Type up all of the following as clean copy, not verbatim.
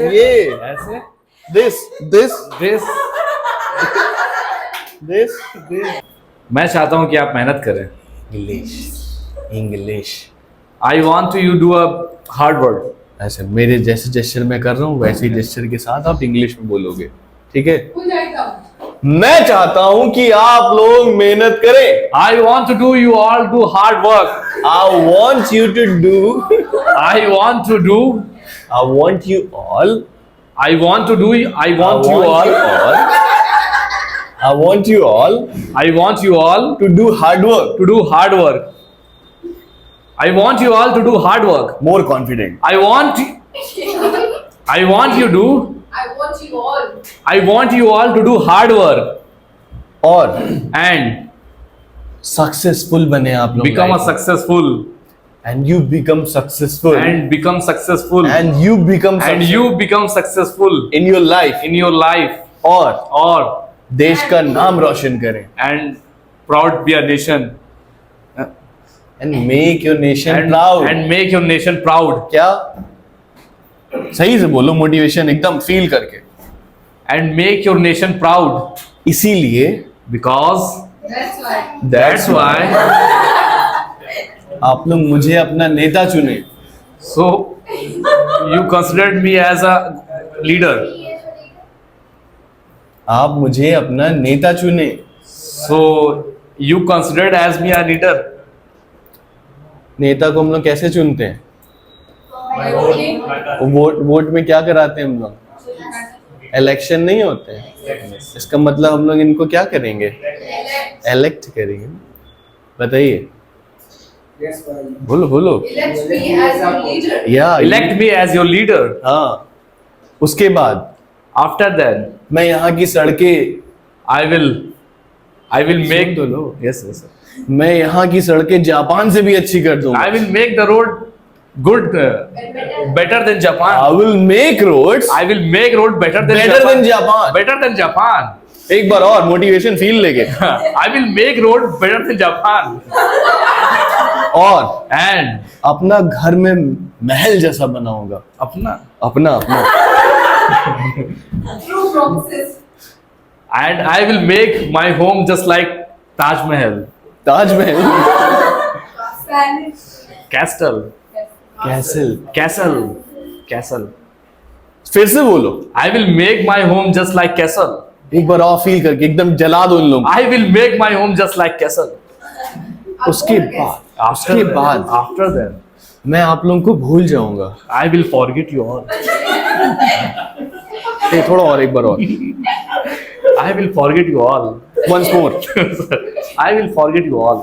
ये ऐसे this this this this मैं चाहता हूँ कि आप मेहनत करें. English English I want to you do a hard work. ऐसे मेरे जैसे जेस्चर मैं कर रहा हूँ वैसे ही जेस्चर के साथ आप इंग्लिश में बोलोगे, ठीक है? मैं चाहता हूँ कि आप लोग मेहनत करें. I want to do you all do hard work. I want you to do. I want to do. I want you all. I want to do. I I want you want all. you all. I want you all I want you all to do hard work. to do hard work. I want you all to do hard work. More confident. I want you to. I want you all. I want you all to do hard work और and successful बने आप लोग. become a successful And you become successful. and become successful And you become and success- you become successful in your life. in your life और or देश का नाम रोशन करें. and proud be a nation And make your nation and, proud. and make your nation proud क्या सही से बोलो, motivation एकदम फील करके. and make your nation proud इसीलिए because That's why. आप लोग मुझे अपना नेता चुने. so you considered me as a leader. आप मुझे अपना नेता चुने. So you considered as me a leader. नेता को हम लोग कैसे चुनते हैं? By voting. वोट में क्या कराते हैं हम लोग? इलेक्शन नहीं होते हैं. इसका मतलब हम लोग इनको क्या करेंगे? इलेक्ट करेंगे. बताइए, बोलो बोलो. Elect me as your leader. या Elect me as your leader. हाँ. उसके बाद After that, मैं यहाँ की सड़कें I will make सुन तो लो. yes, yes, sir. मैं यहाँ की सड़कें जापान से भी अच्छी कर दूंगा. I will make the road good, better than Japan. I will make roads I will make road better than better Japan. than Japan. Better than Japan. एक बार और मोटिवेशन फील लेके. I will make road better than Japan. और And अपना घर में महल जैसा बनाऊंगा. अपना अपना अपना True promises. and I will make my home just like Taj Mahal, Taj Mahal. Spanish. castle, castle. castle. फिर से बोलो. I will make my home just like castle. एक बार और फील करके एकदम जला दो इन लोग. I will make my home just like castle. उसके बाद After that, मैं आप लोगों को भूल जाऊंगा. I will forget you all. थोड़ा और, एक बार और. I will forget you all. Once more. I will forget you all.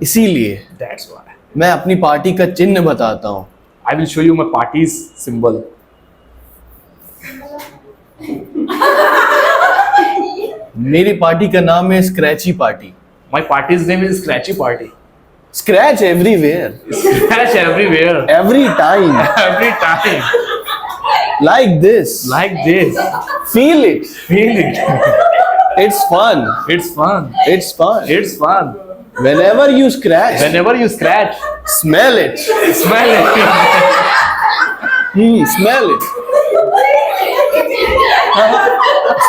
इसीलिए That's why. मैं अपनी पार्टी का चिन्ह बताता हूँ. I will show you my party's symbol. मेरी पार्टी का नाम है scratchy party. My party's name is Scratchy Party. Scratch everywhere, Scratch everywhere. Every time, Every time. Like this. Like this. Feel it. Feel it. It's fun. It's fun. It's fun. It's fun. Whenever you scratch, Whenever you scratch, smell it. smell it. Smell it.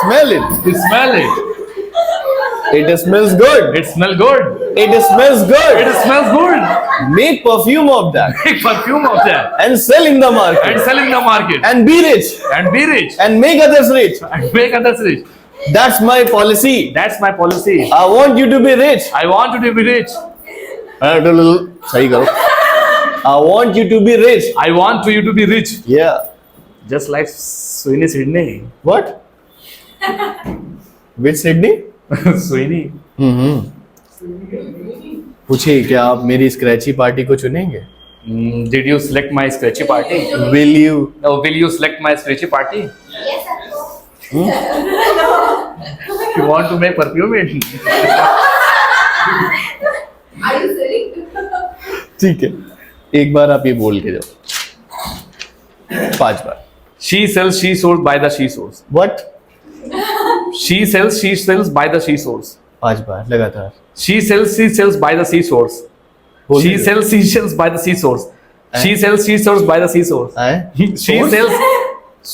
Smell it. Smell it. It smells good. It smells good. It smells good. It smells good. Make perfume of that Make perfume of that and sell in the market and sell in the market and be rich and be rich and make others rich. and make others rich. That's my policy. That's my policy. I want you to be rich. I want you to be rich. सही करो. I want you to be rich. I want you to be rich. Yeah. Just like Sweeney Sydney. What? Which Sydney? Sweeney. पूछिए, क्या आप मेरी scratchy party को चुनेंगे? Did you select my scratchy party? Will you? Oh, will you select my scratchy party? Yes, of course. You want to make perfume? Are you selling? ठीक है, एक बार आप ये बोल के जाओ. 5 बार. She sells she sold by the she source. What? She sells by the she source. 5 बार लगातार. She sells by the sea source. बोल She दीजिए. sells by the sea source. She sells by the sea source. हैं? She sells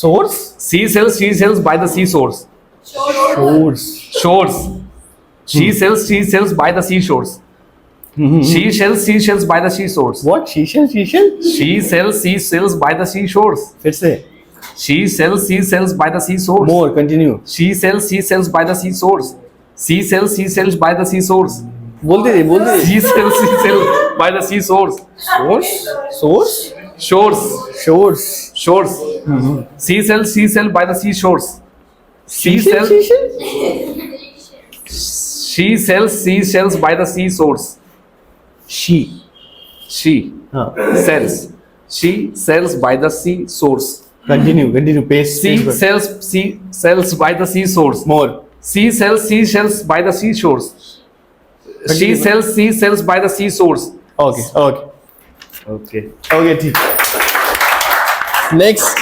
source She sells by the seashores. source Shores. She sells by the seashores. She sells by the seashores. what seashell She sells by the seashores. फिर से She sells by the seashores. more continue She sells by the seashores. She sells by the seashores. बोल दे She sells by the seashores. source Shores. shores She sells by the seashores. She seashell sells by the seashores. she She हाँ sells by the seashores. continue pace She sells by the seashores. more She sells by the seashores. She sells by the seashores. okay Okay. ठीक next